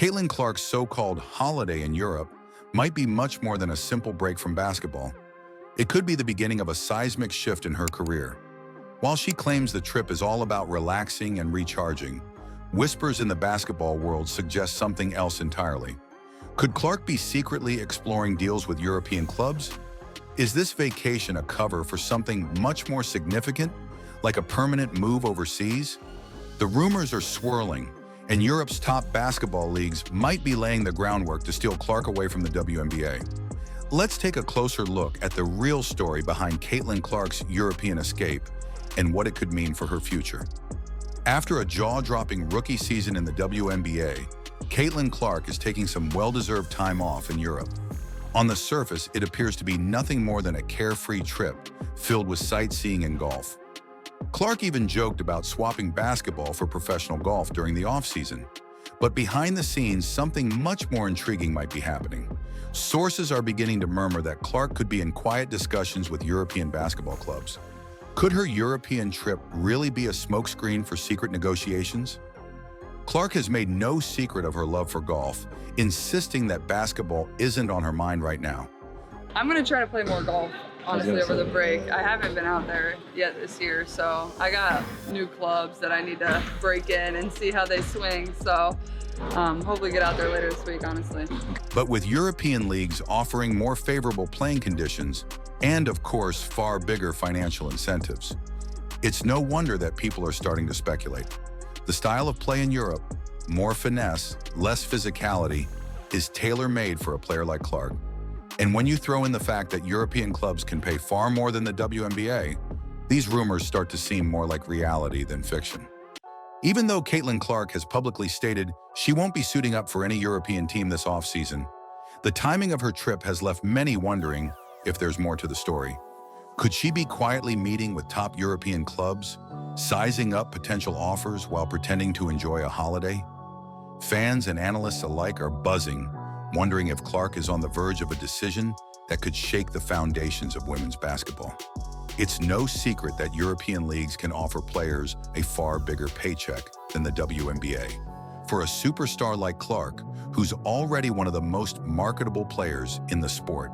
Caitlin Clark's so-called holiday in Europe might be much more than a simple break from basketball. It could be the beginning of a seismic shift in her career. While she claims the trip is all about relaxing and recharging, whispers in the basketball world suggest something else entirely. Could Clark be secretly exploring deals with European clubs? Is this vacation a cover for something much more significant, like a permanent move overseas? The rumors are swirling, and Europe's top basketball leagues might be laying the groundwork to steal Clark away from the WNBA. Let's take a closer look at the real story behind Caitlin Clark's European escape and what it could mean for her future. After a jaw-dropping rookie season in the WNBA, Caitlin Clark is taking some well-deserved time off in Europe. On the surface, it appears to be nothing more than a carefree trip filled with sightseeing and golf. Clark even joked about swapping basketball for professional golf during the off-season. But behind the scenes, something much more intriguing might be happening. Sources are beginning to murmur that Clark could be in quiet discussions with European basketball clubs. Could her European trip really be a smokescreen for secret negotiations? Clark has made no secret of her love for golf, insisting that basketball isn't on her mind right now. I'm gonna try to play more golf, honestly, over the break. I haven't been out there yet this year, so I got new clubs that I need to break in and see how they swing. So hopefully get out there later this week, honestly. But with European leagues offering more favorable playing conditions and, of course, far bigger financial incentives, it's no wonder that people are starting to speculate. The style of play in Europe, more finesse, less physicality, is tailor-made for a player like Clark. And when you throw in the fact that European clubs can pay far more than the WNBA, these rumors start to seem more like reality than fiction. Even though Caitlin Clark has publicly stated she won't be suiting up for any European team this offseason, the timing of her trip has left many wondering if there's more to the story. Could she be quietly meeting with top European clubs, sizing up potential offers while pretending to enjoy a holiday? Fans and analysts alike are buzzing, wondering if Clark is on the verge of a decision that could shake the foundations of women's basketball. It's no secret that European leagues can offer players a far bigger paycheck than the WNBA. For a superstar like Clark, who's already one of the most marketable players in the sport,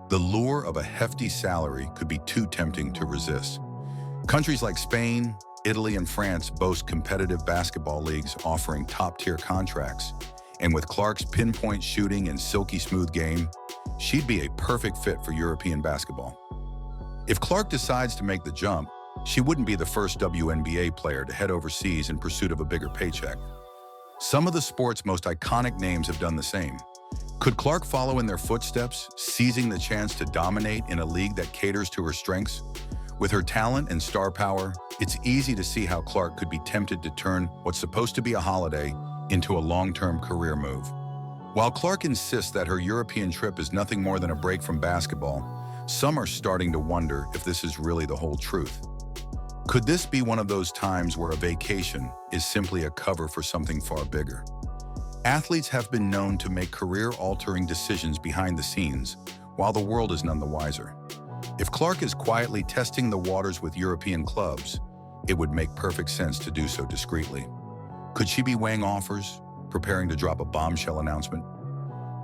the lure of a hefty salary could be too tempting to resist. Countries like Spain, Italy, and France boast competitive basketball leagues offering top-tier contracts. And with Clark's pinpoint shooting and silky smooth game, she'd be a perfect fit for European basketball. If Clark decides to make the jump, she wouldn't be the first WNBA player to head overseas in pursuit of a bigger paycheck. Some of the sport's most iconic names have done the same. Could Clark follow in their footsteps, seizing the chance to dominate in a league that caters to her strengths? With her talent and star power, it's easy to see how Clark could be tempted to turn what's supposed to be a holiday into a long-term career move. While Clark insists that her European trip is nothing more than a break from basketball, some are starting to wonder if this is really the whole truth. Could this be one of those times where a vacation is simply a cover for something far bigger? Athletes have been known to make career-altering decisions behind the scenes, while the world is none the wiser. If Clark is quietly testing the waters with European clubs, it would make perfect sense to do so discreetly. Could she be weighing offers, preparing to drop a bombshell announcement?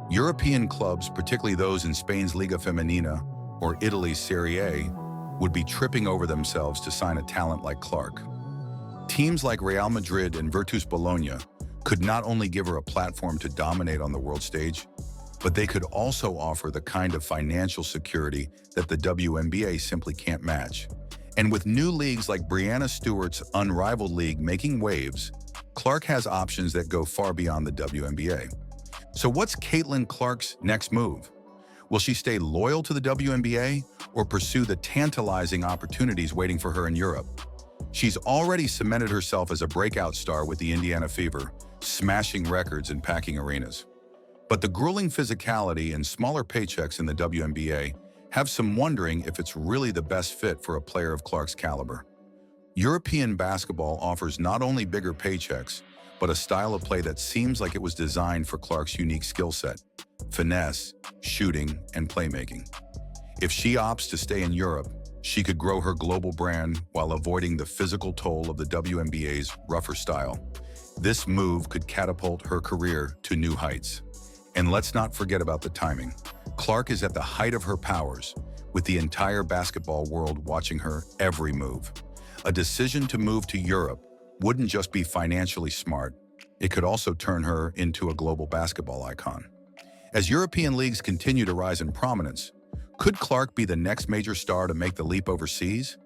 European clubs, particularly those in Spain's Liga Femenina or Italy's Serie A, would be tripping over themselves to sign a talent like Clark. Teams like Real Madrid and Virtus Bologna could not only give her a platform to dominate on the world stage, but they could also offer the kind of financial security that the WNBA simply can't match. And with new leagues like Breanna Stewart's unrivaled league making waves, Clark has options that go far beyond the WNBA. So what's Caitlin Clark's next move? Will she stay loyal to the WNBA or pursue the tantalizing opportunities waiting for her in Europe? She's already cemented herself as a breakout star with the Indiana Fever, smashing records and packing arenas. But the grueling physicality and smaller paychecks in the WNBA have some wondering if it's really the best fit for a player of Clark's caliber. European basketball offers not only bigger paychecks, but a style of play that seems like it was designed for Clark's unique skill set: finesse, shooting, and playmaking. If she opts to stay in Europe, she could grow her global brand while avoiding the physical toll of the WNBA's rougher style. This move could catapult her career to new heights. And let's not forget about the timing. Clark is at the height of her powers, with the entire basketball world watching her every move. A decision to move to Europe wouldn't just be financially smart, it could also turn her into a global basketball icon. As European leagues continue to rise in prominence, could Clark be the next major star to make the leap overseas?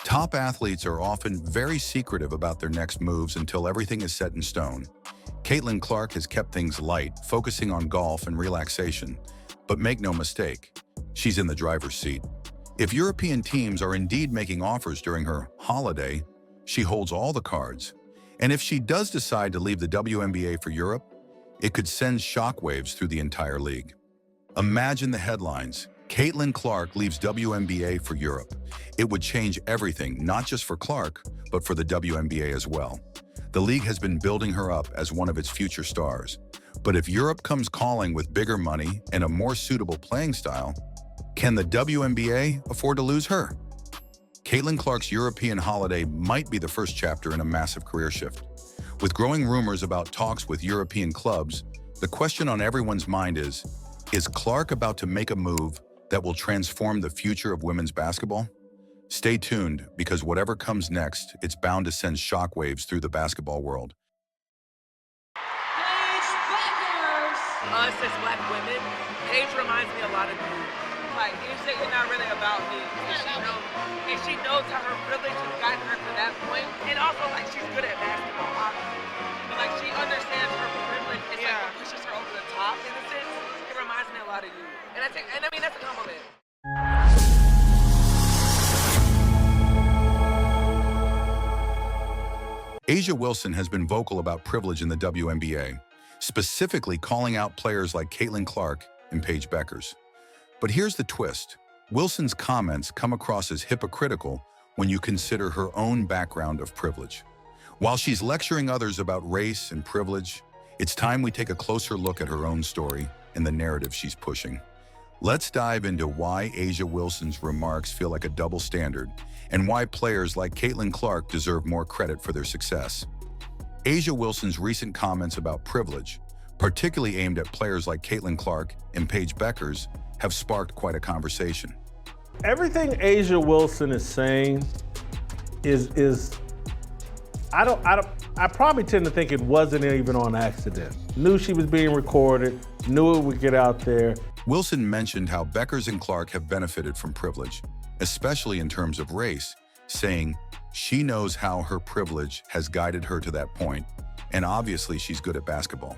Top athletes are often very secretive about their next moves until everything is set in stone. Caitlin Clark has kept things light, focusing on golf and relaxation. But make no mistake, she's in the driver's seat. If European teams are indeed making offers during her holiday, she holds all the cards. And if she does decide to leave the WNBA for Europe, it could send shockwaves through the entire league. Imagine the headlines. Caitlin Clark leaves WNBA for Europe. It would change everything, not just for Clark, but for the WNBA as well. The league has been building her up as one of its future stars. But if Europe comes calling with bigger money and a more suitable playing style, can the WNBA afford to lose her? Caitlin Clark's European holiday might be the first chapter in a massive career shift. With growing rumors about talks with European clubs, the question on everyone's mind is Clark about to make a move that will transform the future of women's basketball? Stay tuned, because whatever comes next, it's bound to send shockwaves through the basketball world. Us as black women, Paige reminds me a lot of you. Like, you say you're not really about me. And she knows how her privilege has gotten her to that point. And also, like, she's good at basketball, obviously. But, like, she understands her privilege. It's like what pushes her over the top, in a sense. It reminds me a lot of you. And I mean, that's a compliment. A'ja Wilson has been vocal about privilege in the WNBA, specifically calling out players like Caitlin Clark and Paige Bueckers. But here's the twist. Wilson's comments come across as hypocritical when you consider her own background of privilege. While she's lecturing others about race and privilege, it's time we take a closer look at her own story and the narrative she's pushing. Let's dive into why A'ja Wilson's remarks feel like a double standard and why players like Caitlin Clark deserve more credit for their success. A'ja Wilson's recent comments about privilege, particularly aimed at players like Caitlin Clark and Paige Bueckers, have sparked quite a conversation. Everything A'ja Wilson is saying is I probably tend to think it wasn't even on accident. Knew she was being recorded, knew it would get out there. Wilson mentioned how Bueckers and Clark have benefited from privilege, especially in terms of race, saying she knows how her privilege has guided her to that point, and obviously she's good at basketball.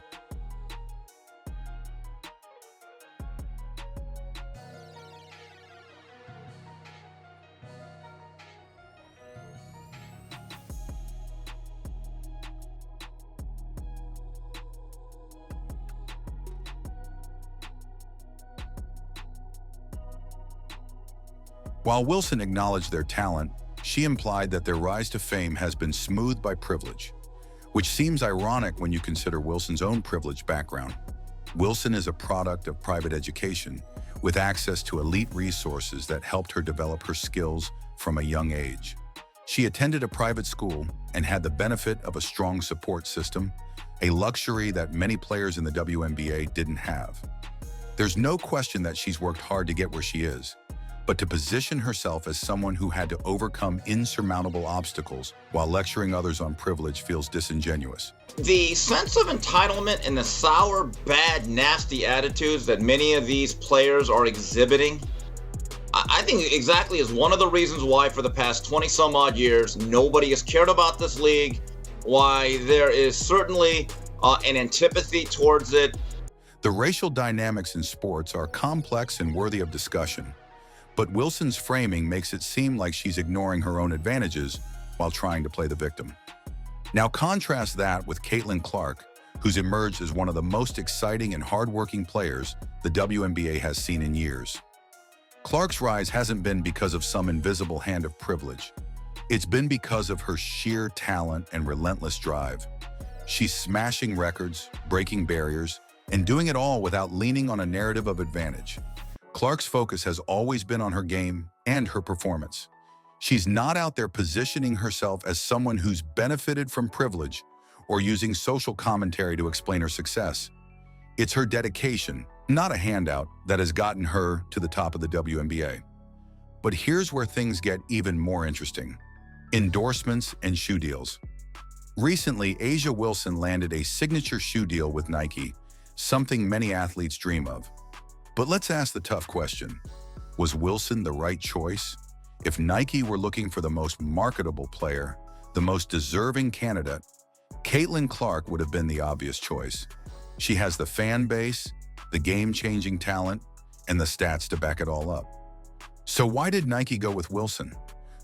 While Wilson acknowledged their talent, she implied that their rise to fame has been smoothed by privilege, which seems ironic when you consider Wilson's own privileged background. Wilson is a product of private education, with access to elite resources that helped her develop her skills from a young age. She attended a private school and had the benefit of a strong support system, a luxury that many players in the WNBA didn't have. There's no question that she's worked hard to get where she is, but to position herself as someone who had to overcome insurmountable obstacles while lecturing others on privilege feels disingenuous. The sense of entitlement and the sour, bad, nasty attitudes that many of these players are exhibiting, I think exactly is one of the reasons why for the past 20 some odd years, nobody has cared about this league, why there is certainly an antipathy towards it. The racial dynamics in sports are complex and worthy of discussion. But Wilson's framing makes it seem like she's ignoring her own advantages while trying to play the victim. Now contrast that with Caitlin Clark, who's emerged as one of the most exciting and hardworking players the WNBA has seen in years. Clark's rise hasn't been because of some invisible hand of privilege. It's been because of her sheer talent and relentless drive. She's smashing records, breaking barriers, and doing it all without leaning on a narrative of advantage. Clark's focus has always been on her game and her performance. She's not out there positioning herself as someone who's benefited from privilege or using social commentary to explain her success. It's her dedication, not a handout, that has gotten her to the top of the WNBA. But here's where things get even more interesting: endorsements and shoe deals. Recently, A'ja Wilson landed a signature shoe deal with Nike, something many athletes dream of. But let's ask the tough question: was Wilson the right choice? If Nike were looking for the most marketable player, the most deserving candidate, Caitlin Clark would have been the obvious choice. She has the fan base, the game-changing talent, and the stats to back it all up. So why did Nike go with Wilson?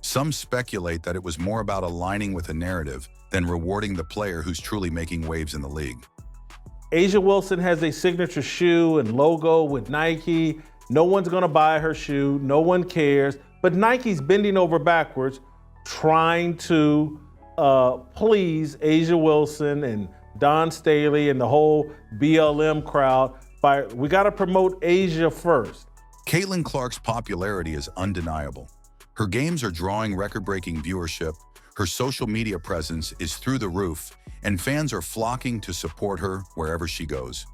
Some speculate that it was more about aligning with a narrative than rewarding the player who's truly making waves in the league. A'ja Wilson has a signature shoe and logo with Nike. No one's gonna buy her shoe, no one cares, but Nike's bending over backwards trying to please A'ja Wilson and Don Staley and the whole BLM crowd we gotta promote A'ja first. Caitlin Clark's popularity is undeniable. Her games are drawing record-breaking viewership, her social media presence is through the roof, and fans are flocking to support her wherever she goes.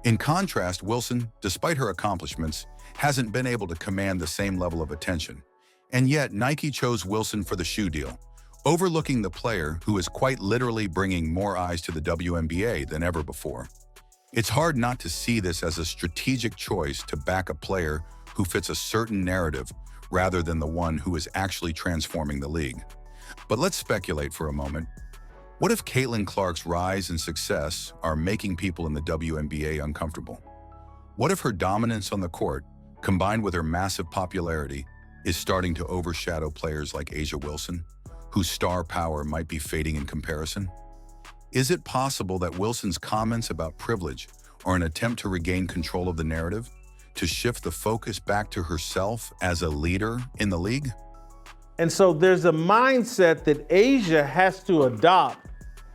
In contrast, Wilson, despite her accomplishments, hasn't been able to command the same level of attention. And yet, Nike chose Wilson for the shoe deal, overlooking the player who is quite literally bringing more eyes to the WNBA than ever before. It's hard not to see this as a strategic choice to back a player who fits a certain narrative rather than the one who is actually transforming the league. But let's speculate for a moment. What if Caitlin Clark's rise and success are making people in the WNBA uncomfortable? What if her dominance on the court, combined with her massive popularity, is starting to overshadow players like A'ja Wilson, whose star power might be fading in comparison? Is it possible that Wilson's comments about privilege are an attempt to regain control of the narrative, to shift the focus back to herself as a leader in the league? And so there's a mindset that A'ja has to adopt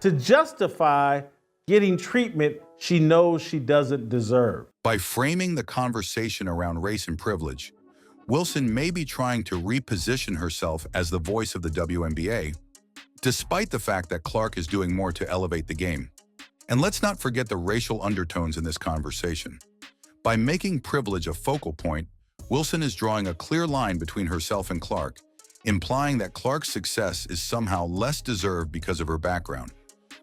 to justify getting treatment she knows she doesn't deserve. By framing the conversation around race and privilege, Wilson may be trying to reposition herself as the voice of the WNBA, despite the fact that Clark is doing more to elevate the game. And let's not forget the racial undertones in this conversation. By making privilege a focal point, Wilson is drawing a clear line between herself and Clark, implying that Clark's success is somehow less deserved because of her background.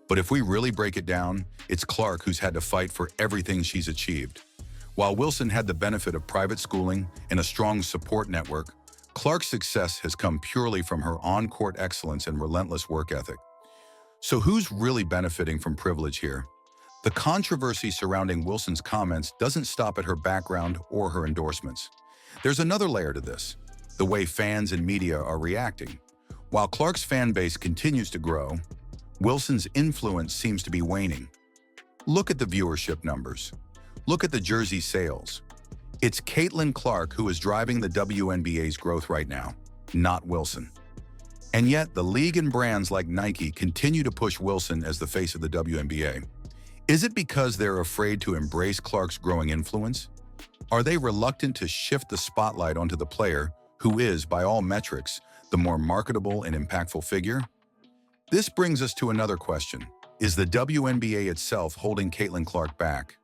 But if we really break it down, it's Clark who's had to fight for everything she's achieved. While Wilson had the benefit of private schooling and a strong support network, Clark's success has come purely from her on-court excellence and relentless work ethic. So who's really benefiting from privilege here? The controversy surrounding Wilson's comments doesn't stop at her background or her endorsements. There's another layer to this: the way fans and media are reacting. While Clark's fan base continues to grow, Wilson's influence seems to be waning. Look at the viewership numbers. Look at the jersey sales. It's Caitlin Clark who is driving the WNBA's growth right now, not Wilson. And yet, the league and brands like Nike continue to push Wilson as the face of the WNBA. Is it because they're afraid to embrace Clark's growing influence? Are they reluctant to shift the spotlight onto the player who is, by all metrics, the more marketable and impactful figure? This brings us to another question. Is the WNBA itself holding Caitlin Clark back?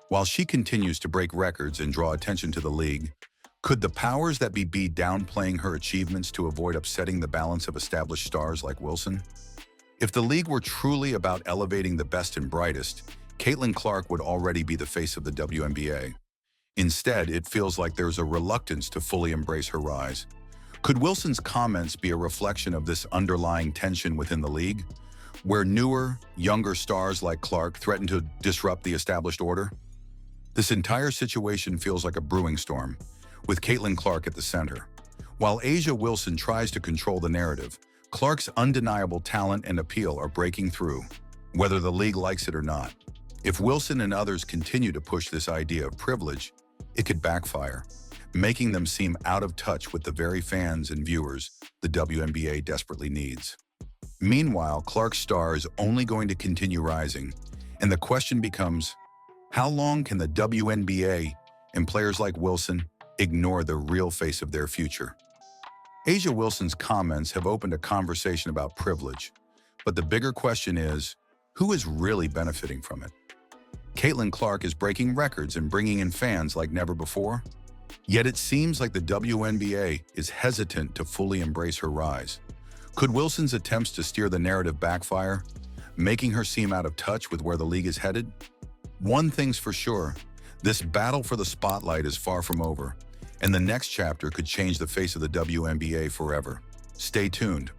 While she continues to break records and draw attention to the league, could the powers that be downplaying her achievements to avoid upsetting the balance of established stars like Wilson? If the league were truly about elevating the best and brightest, Caitlin Clark would already be the face of the WNBA. Instead, it feels like there's a reluctance to fully embrace her rise. Could Wilson's comments be a reflection of this underlying tension within the league, where newer, younger stars like Clark threaten to disrupt the established order? This entire situation feels like a brewing storm, with Caitlin Clark at the center. While A'ja Wilson tries to control the narrative, Clark's undeniable talent and appeal are breaking through, whether the league likes it or not. If Wilson and others continue to push this idea of privilege, it could backfire, making them seem out of touch with the very fans and viewers the WNBA desperately needs. Meanwhile, Clark's star is only going to continue rising, and the question becomes, how long can the WNBA and players like Wilson ignore the real face of their future? A'ja Wilson's comments have opened a conversation about privilege, but the bigger question is, Who is really benefiting from it? Caitlin Clark is breaking records and bringing in fans like never before. Yet it seems like the WNBA is hesitant to fully embrace her rise. Could Wilson's attempts to steer the narrative backfire, making her seem out of touch with where the league is headed? One thing's for sure, this battle for the spotlight is far from over, and the next chapter could change the face of the WNBA forever. Stay tuned.